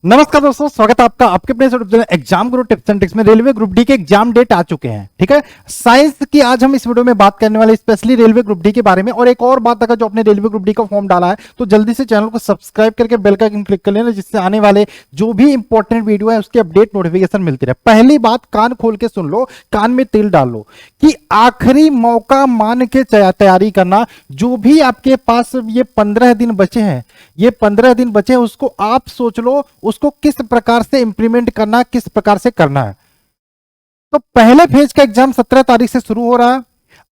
नमस्कार दोस्तों, स्वागत है आपका आपके अपने exam Guru tips and tricks में। रेलवे ग्रुप डी के एग्जाम डेट आ चुके हैं। ठीक है, साइंस की आज हम इस वीडियो में बात करने वाले स्पेशली रेलवे ग्रुप डी के बारे में। और एक और बात, अगर जो अपने रेलवे ग्रुप डी का फॉर्म डाला है तो जल्दी से चैनल को सब्सक्राइब करके बेल का आइकन क्लिक कर लेना, जिससे आने वाले जो भी इंपॉर्टेंट वीडियो है उसकी अपडेट नोटिफिकेशन मिलती रहे। पहली बात, कान खोल के सुन लो, कान में तेल डाल लो कि आखिरी मौका मान के तैयारी करना। जो भी आपके पास ये 15 दिन बचे हैं, ये 15 दिन बचे हैं, उसको आप सोच लो उसको किस प्रकार से इंप्लीमेंट करना, किस प्रकार से करना है। तो पहले फेज का एग्जाम 17 तारीख से शुरू हो रहा है।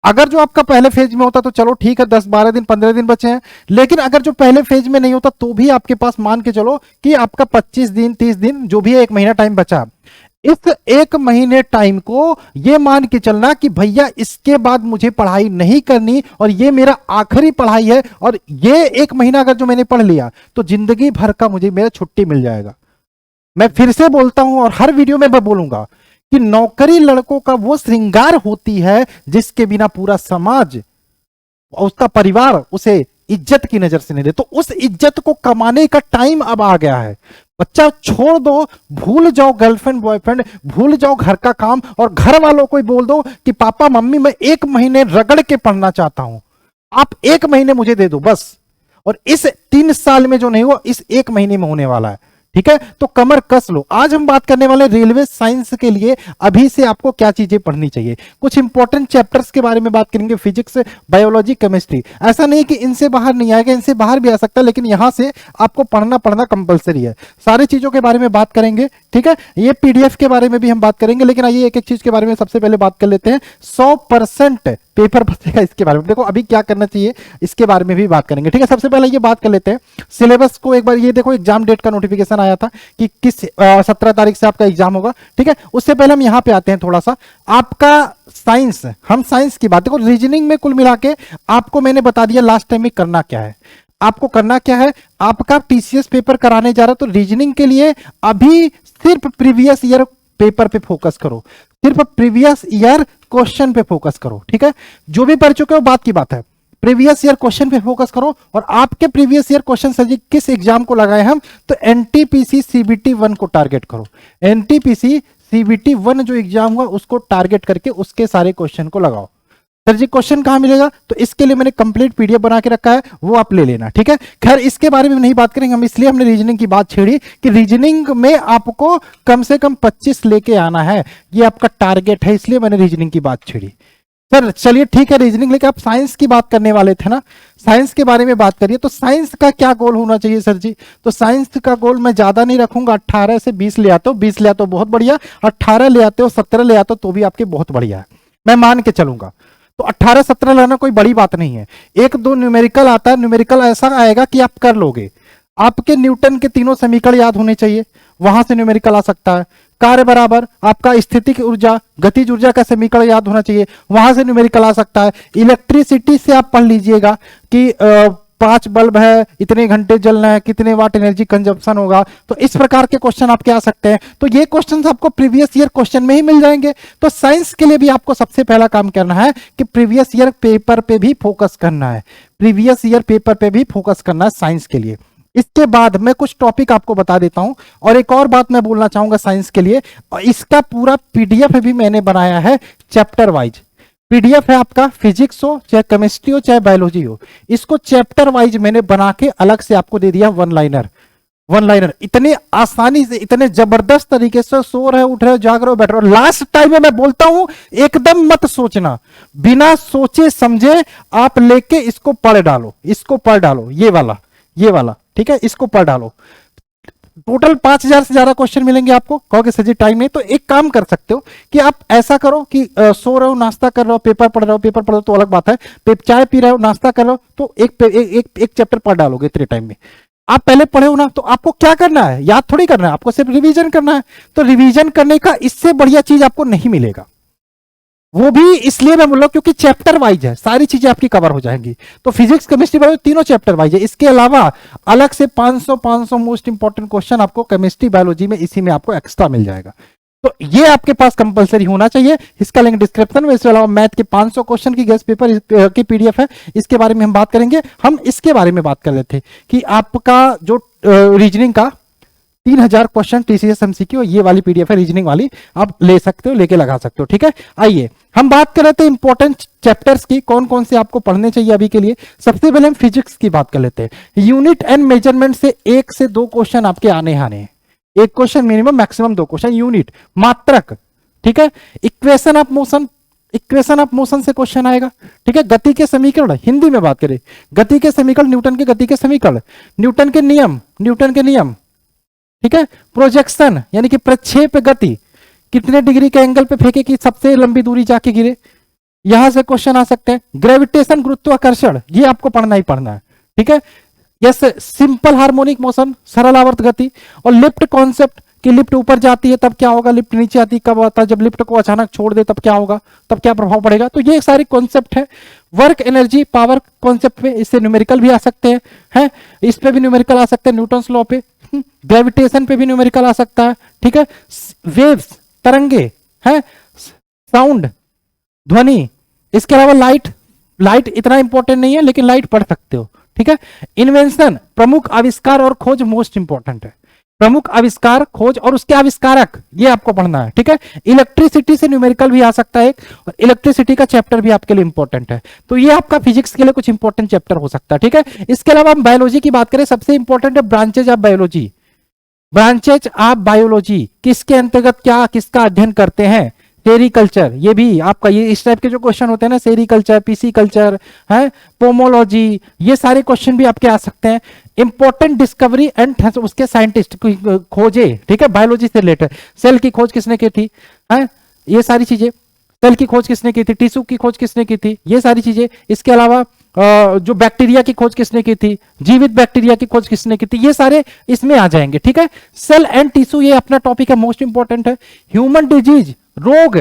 अगर जो आपका पहले फेज में होता तो चलो ठीक है, 10-12 दिन 15 दिन बचे हैं। लेकिन अगर जो पहले फेज में नहीं होता तो भी आपके पास मान के चलो कि आपका 25 दिन 30 दिन जो भी है, 1 महीना टाइम बचा। इस 1 महीने टाइम को ये मान के चलना कि भैया इसके बाद मुझे पढ़ाई नहीं करनी और ये मेरा आखिरी पढ़ाई है, और ये 1 महीना अगर जो मैंने पढ़ लिया तो जिंदगी भर का मुझे मेरा छुट्टी मिल जाएगा। मैं फिर से बोलता हूं और हर वीडियो में मैं बोलूंगा कि नौकरी लड़कों का वो श्रृंगार होती है जिसके बिना पूरा समाज और उसका परिवार उसे इज्जत की नजर से नहीं दे। तो उस इज्जत को कमाने का टाइम अब आ गया है। बच्चा छोड़ दो, भूल जाओ गर्लफ्रेंड बॉयफ्रेंड, भूल जाओ घर का काम, और घर वालों को ही बोल दो कि पापा मम्मी मैं 1 महीने रगड़ के पढ़ना चाहता हूं, आप 1 महीने मुझे दे दो बस। और इस 3 साल में जो नहीं हुआ, इस 1 महीने में होने वाला है। ठीक है, तो कमर कस लो। आज हम बात करने वाले रेलवे साइंस के लिए अभी से आपको क्या चीजें पढ़नी चाहिए। कुछ इंपॉर्टेंट चैप्टर्स के बारे में बात करेंगे, फिजिक्स, बायोलॉजी, केमिस्ट्री। ऐसा नहीं कि इनसे बाहर नहीं आएगा, इनसे बाहर भी आ सकता है, लेकिन यहां से आपको पढ़ना कंपलसरी है। सारी चीजों के बारे में बात करेंगे। ठीक है, ये पीडीएफ के बारे में भी हम बात करेंगे, लेकिन आइए एक एक चीज के बारे में सबसे पहले बात कर लेते हैं। 100% पेपर बचेगा इसके बारे में। देखो अभी क्या करना चाहिए इसके बारे में भी बात करेंगे। ठीक है, सबसे पहले ये बात कर लेते हैं सिलेबस को एक बार। ये देखो एग्जाम डेट का नोटिफिकेशन आया था कि किस 17 तारीख से आपका एग्जाम होगा। ठीक है, उससे पहले हम यहां पे आते हैं थोड़ा सा आपका साइंस। हम साइंस की बात, देखो रीजनिंग में कुल मिला के आपको मैंने बता दिया लास्ट टाइम में करना क्या है। आपको करना क्या है, आपका टीसीएस पेपर कराने जा रहा है तो रीजनिंग के लिए अभी सिर्फ प्रीवियस ईयर पेपर पे फोकस करो, सिर्फ प्रीवियस ईयर क्वेश्चन पे फोकस करो। ठीक है, जो भी पढ़ चुके हो बात की बात है, प्रीवियस ईयर क्वेश्चन पे फोकस करो। और आपके प्रीवियस ईयर क्वेश्चन सर जी किस एग्जाम को लगाए हम, तो एनटीपीसी सीबीटी 1 को टारगेट करो। एनटीपीसी सीबीटी 1 जो एग्जाम हुआ उसको टारगेट करके उसके सारे क्वेश्चन को लगाओ। सर जी क्वेश्चन कहां मिलेगा, तो इसके लिए मैंने कंप्लीट पीडीएफ बना के रखा है, वो आप ले लेना। ठीक है, खैर इसके बारे में नहीं बात करेंगे हम, इसलिए हमने रीजनिंग की बात छेड़ी कि रीजनिंग में आपको कम से कम 25 लेके आना है, ये आपका टारगेट है, इसलिए मैंने रीजनिंग की बात छेड़ी। सर चलिए ठीक है, रीजनिंग लेके आप साइंस की बात करने वाले थे ना, साइंस के बारे में बात करिए। तो साइंस का क्या गोल होना चाहिए सर जी, तो साइंस का गोल मैं ज्यादा नहीं रखूंगा, 18 से 20 ले आते हो, 20 ले आते हो बहुत बढ़िया, 18 ले आते हो, 17 ले आते हो तो भी आपके बहुत बढ़िया है, मैं मान के चलूंगा। तो 18-17 लाना कोई बड़ी बात नहीं है। 1-2 न्यूमेरिकल आता है, न्यूमेरिकल ऐसा आएगा कि आप कर लोगे। आपके न्यूटन के तीनों समीकरण याद होने चाहिए, वहां से न्यूमेरिकल आ सकता है। कार्य बराबर आपका स्थितिक ऊर्जा गतिज ऊर्जा का समीकरण याद होना चाहिए, वहां से न्यूमेरिकल आ सकता है। इलेक्ट्रिसिटी से आप पढ़ लीजिएगा कि 5 बल्ब है, इतने घंटे जलना है, कितने वाट एनर्जी कंजप्शन होगा, तो इस प्रकार के क्वेश्चन आपके आ सकते हैं। तो ये क्वेश्चन आपको प्रीवियस ईयर क्वेश्चन में ही मिल जाएंगे। तो साइंस के लिए भी आपको सबसे पहला काम करना है कि प्रीवियस ईयर पेपर पे भी फोकस करना है, प्रीवियस ईयर पेपर पे भी फोकस करना है साइंस के लिए। इसके बाद मैं कुछ टॉपिक आपको बता देता हूं, और एक और बात मैं बोलना चाहूंगा साइंस के लिए, और इसका पूरा पीडीएफ भी मैंने बनाया है चैप्टर वाइज। पीडीएफ है आपका, फिजिक्स हो चाहे केमिस्ट्री हो चाहे बायोलॉजी हो, इसको चैप्टर वाइज मैंने बना के अलग से आपको दे दिया। वन लाइनर इतने आसानी से, इतने जबरदस्त तरीके से, सो रहे उठ रहे जाग रहे बैठ रहे, लास्ट टाइम में मैं बोलता हूं एकदम मत सोचना, बिना सोचे समझे आप लेके इसको पढ़ डालो, इसको पढ़ डालो, ये वाला ठीक है, इसको पढ़ डालो। टोटल 5000 से ज्यादा क्वेश्चन मिलेंगे आपको। कहोगे सर जी टाइम नहीं, तो एक काम कर सकते हो कि आप ऐसा करो कि सो रहे हो, नाश्ता कर रहे हो, पेपर पढ़ रहे हो तो अलग बात है, चाय पी रहे हो, नाश्ता कर रहे हो, तो एक चैप्टर पढ़ डालोगे इतने टाइम में। आप पहले पढ़े हो ना, तो आपको क्या करना है, याद थोड़ी करना है, आपको सिर्फ रिवीजन करना है। तो रिवीजन करने का इससे बढ़िया चीज आपको नहीं मिलेगा, वो भी इसलिए मैं बोल रहा हूं क्योंकि चैप्टर वाइज है, सारी चीजें आपकी कवर हो जाएंगी। तो फिजिक्स केमिस्ट्री बायोलॉजी तीनों चैप्टर वाइज है। इसके अलावा अलग से 500 मोस्ट इंपॉर्टेंट क्वेश्चन आपको केमिस्ट्री बायोलॉजी में इसी में आपको एक्स्ट्रा मिल जाएगा। तो ये आपके पास कंपलसरी होना चाहिए, इसका लिंक डिस्क्रिप्शन में। इसके अलावा मैथ के 500 क्वेश्चन की गेस्ट पेपर की पीडीएफ है, इसके बारे में हम बात करेंगे। हम इसके बारे में बात कर रहे थे कि आपका जो रीजनिंग का 3000 क्वेश्चन टीसीएस एमसीक्यू, ये वाली पीडीएफ है रीजनिंग वाली, आप ले सकते हो, लेके लगा सकते हो। ठीक है, आइए हम बात कर रहे थे इंपॉर्टेंट चैप्टर्स की, कौन कौन से आपको पढ़ने चाहिए अभी के लिए। सबसे पहले हम फिजिक्स की बात कर लेते हैं। यूनिट एंड मेजरमेंट से 1 से 2 क्वेश्चन आपके आने हैं, एक question minimum, maximum 2 question. Unit मात्रक, ठीक है। Equation of motion, equation of motion से क्वेश्चन आएगा। ठीक है, गति के समीकरण, हिंदी में बात करें, गति के समीकरण, न्यूटन के गति के समीकरण, न्यूटन के नियम, न्यूटन के नियम। ठीक है, प्रोजेक्शन यानी कि प्रक्षेप गति, कितने डिग्री के एंगल पे फेंके कि सबसे लंबी दूरी जाके गिरे, यहां से क्वेश्चन आ सकते हैं। ग्रेविटेशन, गुरुत्वाकर्षण, ये आपको पढ़ना ही पढ़ना है। ठीक है, यस, सिंपल हार्मोनिक मोशन, सरल आवर्त गति, और लिफ्ट कॉन्सेप्ट कि लिफ्ट ऊपर जाती है तब क्या होगा, लिफ्ट नीचे आती है कब आता है, जब लिफ्ट को अचानक छोड़ दे तब क्या होगा, तब क्या प्रभाव पड़ेगा। तो ये सारे कॉन्सेप्ट है। वर्क, एनर्जी, पावर कॉन्सेप्ट पे, इससे न्यूमेरिकल भी आ सकते हैं, इस पे भी न्यूमेरिकल आ सकते हैं, न्यूटन्स लॉ पे, ग्रेविटेशन पे भी न्यूमेरिकल आ सकता है। ठीक है, वेव्स, तरंगे हैं, साउंड, ध्वनि, इसके अलावा लाइट, लाइट इतना इंपॉर्टेंट नहीं है लेकिन लाइट पढ़ सकते हो। ठीक है, इन्वेंशन, प्रमुख आविष्कार और खोज, मोस्ट इंपॉर्टेंट है। प्रमुख आविष्कार, खोज और उसके आविष्कारक, ये आपको पढ़ना है। ठीक है, इलेक्ट्रिसिटी से न्यूमेरिकल भी आ सकता है, और इलेक्ट्रिसिटी का चैप्टर भी आपके लिए इंपॉर्टेंट है। तो ये आपका फिजिक्स के लिए कुछ इंपॉर्टेंट चैप्टर हो सकता है। ठीक है, इसके अलावा हम बायोलॉजी की बात करें, सबसे इंपॉर्टेंट है branches of biology. Branches of biology किसके अंतर्गत क्या किसका अध्ययन करते हैं, सेरिकल्चर, ये भी आपका, ये इस टाइप के जो क्वेश्चन होते हैं ना, सेरिकल्चर, पीसीकल्चर है, पोमोलॉजी, ये सारे क्वेश्चन भी आपके आ सकते हैं। इंपॉर्टेंट डिस्कवरी एंड उसके साइंटिस्ट खोजे। ठीक है, बायोलॉजी से रिलेटेड, सेल की खोज किसने की थी, है, ये सारी चीजें, सेल की खोज किसने की थी, टिश्यू की खोज किसने की थी, ये सारी चीजें। इसके अलावा जो बैक्टीरिया की खोज किसने की थी, जीवित बैक्टीरिया की खोज किसने की थी, ये सारे इसमें आ जाएंगे। ठीक है, सेल एंड टिश्यू, ये अपना टॉपिक है, मोस्ट इंपॉर्टेंट है। ह्यूमन डिजीज, रोग,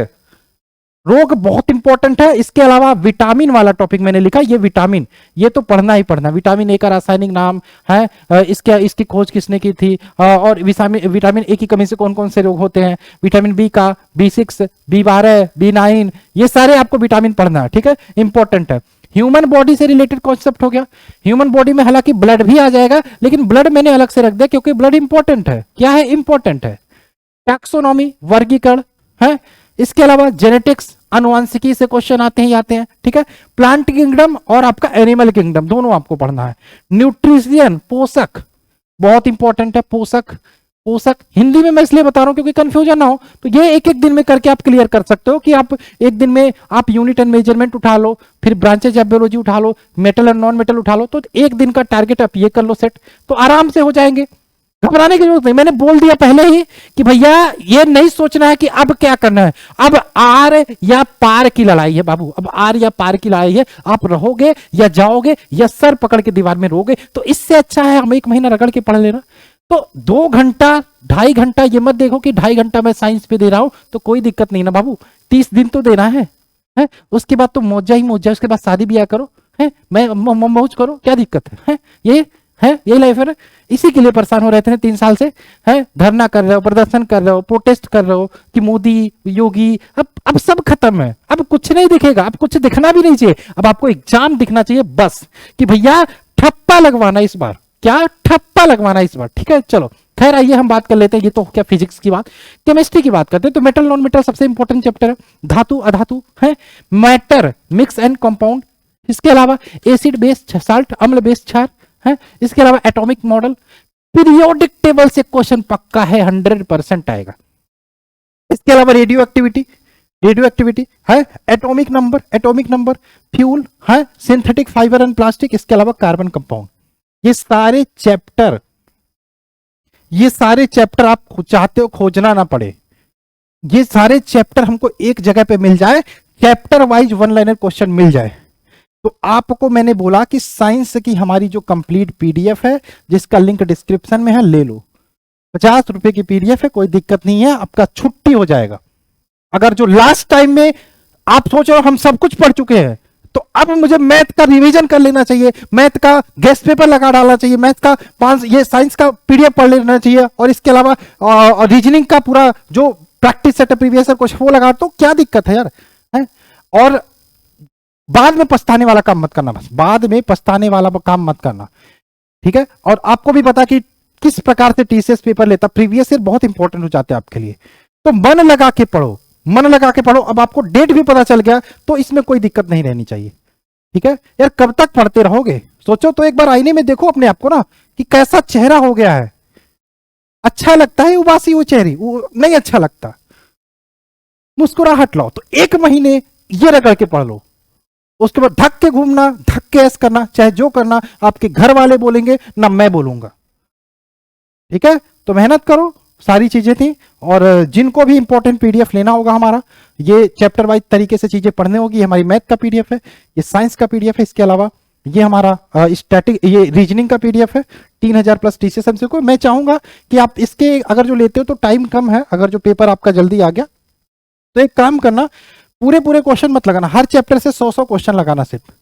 रोग बहुत इंपॉर्टेंट है। इसके अलावा विटामिन वाला टॉपिक मैंने लिखा, ये विटामिन, ये तो पढ़ना ही पढ़ना। विटामिन ए का रासायनिक नाम है, इसकी खोज किसने की थी, और विटामिन ए की कमी से कौन कौन से रोग होते हैं, विटामिन बी का, B6, B12, B9, ये सारे आपको विटामिन पढ़ना है। ठीक है, इंपॉर्टेंट है। ह्यूमन बॉडी से रिलेटेड कॉन्सेप्ट हो गया। ह्यूमन बॉडी में हालांकि ब्लड भी आ जाएगा, लेकिन ब्लड मैंने अलग से रख दिया क्योंकि ब्लड इंपॉर्टेंट है। क्या है, इंपॉर्टेंट है। टैक्सोनॉमी, वर्गीकरण है। इसके अलावा जेनेटिक्स, अनुवांशिकी से क्वेश्चन आते हैं ही आते हैं। ठीक है, प्लांट किंगडम और आपका एनिमल किंगडम, दोनों आपको पढ़ना है। न्यूट्रिशन, पोषक, बहुत इंपॉर्टेंट है। पोषक, पोषक हिंदी में मैं इसलिए बता रहा हूं क्योंकि कंफ्यूजन ना हो, तो ये एक एक दिन में करके आप क्लियर कर सकते हो कि आप एक दिन में आप यूनिट एंड मेजरमेंट उठा लो, फिर ब्रांचेज ऑफ बायोलॉजी उठा लो, मेटल एंड नॉन मेटल उठा लो, तो एक दिन का टारगेट आप ये कर लो सेट, तो आराम से हो जाएंगे। घबराने की जरूरत नहीं, मैंने बोल दिया पहले ही कि भैया ये नहीं सोचना है कि अब क्या करना है, अब आर या पार की लड़ाई है बाबू, अब आर या पार की लड़ाई है। आप रहोगे या जाओगे या सर पकड़ के दीवार में रहोगे, तो इससे अच्छा है हम 1 महीना रगड़ के पढ़ लेना। तो 2 घंटा 2.5 घंटा, ये मत देखो कि 2.5 घंटा मैं साइंस पे दे रहा हूं तो कोई दिक्कत नहीं ना बाबू, 30 दिन तो देना है? उसके बाद तो मौजा ही मौजा, उसके बाद शादी ब्याह करो, है मैं मौज करो, क्या दिक्कत है? ये है, यही लाइफ है ना। इसी के लिए परेशान हो रहते हैं 3 साल से, है धरना कर रहे हो, प्रदर्शन कर रहे हो, प्रोटेस्ट कर रहे हो कि मोदी, योगी, अब सब खत्म है, अब कुछ नहीं दिखेगा, अब कुछ दिखना भी नहीं चाहिए, अब आपको एग्जाम दिखना चाहिए बस, कि भैया ठप्पा लगवाना इस बार, क्या ठप्पा लगवाना इस बार। ठीक है, चलो खैर आइए हम बात कर लेते हैं, ये तो क्या फिजिक्स की बात। केमिस्ट्री की बात करते हैं तो मेटल नॉन मेटल सबसे इंपॉर्टेंट चैप्टर है। धातु अधातु है, मैटर, मिक्स एंड कंपाउंड, इसके अलावा एसिड बेस साल्ट, अम्ल बेस क्षार है, इसके अलावा एटॉमिक मॉडल, पीरियोडिक टेबल से क्वेश्चन पक्का है, 100% आएगा। इसके अलावा रेडियो एक्टिविटी, रेडियो एक्टिविटी है, एटॉमिक नंबर, फ्यूल है, सिंथेटिक फाइबर एंड प्लास्टिक, इसके अलावा कार्बन कंपाउंड। ये सारे चैप्टर आप चाहते हो खोजना ना पड़े, ये सारे चैप्टर हमको एक जगह पे मिल जाए, चैप्टर वाइज 1 लाइनर क्वेश्चन मिल जाए। तो आपको मैंने बोला कि साइंस की हमारी जो कंप्लीट पीडीएफ है, जिसका लिंक डिस्क्रिप्शन में है, ले लो। 50 रुपए की पीडीएफ है, कोई दिक्कत नहीं है, आपका छुट्टी हो जाएगा। अगर जो लास्ट टाइम में आप सोच रहे हो हम सब कुछ पढ़ चुके हैं, तो अब मुझे मैथ का रिवीजन कर लेना चाहिए, मैथ का गेस्ट पेपर लगा डालना चाहिए, मैथ का 5 ये साइंस का पीडीएफ पढ़ लेना चाहिए, और इसके अलावा रीजनिंग का पूरा जो प्रैक्टिस सेट प्रीवियस कुछ वो लगा, तो क्या दिक्कत है यार, है? और बाद में पछताने वाला काम मत करना, बस बाद में पछताने वाला काम मत करना। ठीक है, और आपको भी पता कि किस प्रकार से टीसीएस पेपर लेता, प्रीवियस ईयर बहुत इंपॉर्टेंट हो जाते हैं आपके लिए। तो मन लगा के पढ़ो, मन लगा के पढ़ो। अब आपको डेट भी पता चल गया तो इसमें कोई दिक्कत नहीं रहनी चाहिए, ठीक है यार। कब तक पढ़ते रहोगे, सोचो तो एक बार आईने में देखो अपने आप को ना कि कैसा चेहरा हो गया है। अच्छा लगता है उबासी वो चेहरी, वो नहीं अच्छा लगता। मुस्कुराहट लाओ, तो 1 महीने ये रगड़ के पढ़ लो, उसके बाद ढक के घूमना, ढक के ऐस करना, चाहे जो करना आपके घर वाले बोलेंगे ना मैं बोलूंगा, ठीक है। तो मेहनत करो, सारी चीजें थी। और जिनको भी इंपॉर्टेंट पीडीएफ लेना होगा हमारा, ये चैप्टर वाइज तरीके से चीजें पढ़ने होगी। हमारी मैथ का पीडीएफ है, ये साइंस का पीडीएफ है, इसके अलावा ये हमारा स्टैटिक, ये रीजनिंग का पीडीएफ है 3000 प्लस टीसीएस एमसीक्यू को। मैं चाहूंगा कि आप इसके अगर जो लेते हो तो टाइम कम है, अगर जो पेपर आपका जल्दी आ गया तो एक काम करना, पूरे क्वेश्चन मत लगाना, हर चैप्टर से 100 क्वेश्चन लगाना। सिर्फ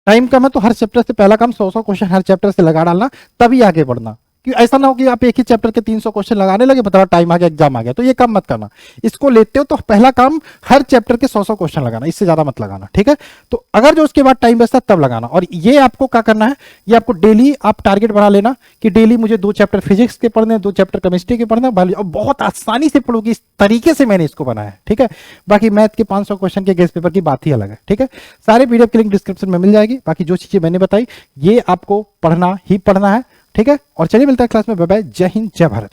टाइम कम है तो हर चैप्टर से पहला काम 100 क्वेश्चन हर चैप्टर से लगा डालना, तभी आगे बढ़ना। कि ऐसा ना हो कि आप एक ही चैप्टर के 300 क्वेश्चन लगाने लगे, बता टाइम आ गया, एग्जाम आ गया, तो ये काम मत करना। इसको लेते हो तो पहला काम हर चैप्टर के 100 क्वेश्चन लगाना, इससे ज्यादा मत लगाना, ठीक है। तो अगर जो उसके बाद टाइम बचता तब लगाना। और ये आपको क्या करना है, ये आपको डेली आप टारगेट बना लेना कि डेली मुझे 2 चैप्टर फिजिक्स के पढ़ने हैं, 2 चैप्टर केमिस्ट्री के पढ़ने हैं, और बहुत आसानी से पढ़ोगी, इस तरीके से मैंने इसको बनाया है, ठीक है। बाकी मैथ के 500 क्वेश्चन के गेस्ट पेपर की बात ही अलग है, ठीक है। सारे पीडीएफ की लिंक डिस्क्रिप्शन में मिल जाएगी। बाकी जो चीजें मैंने बताई ये आपको पढ़ना ही पढ़ना है, ठीक है। और चलिए मिलता है क्लास में, बाय बाय, जय हिंद जय भारत।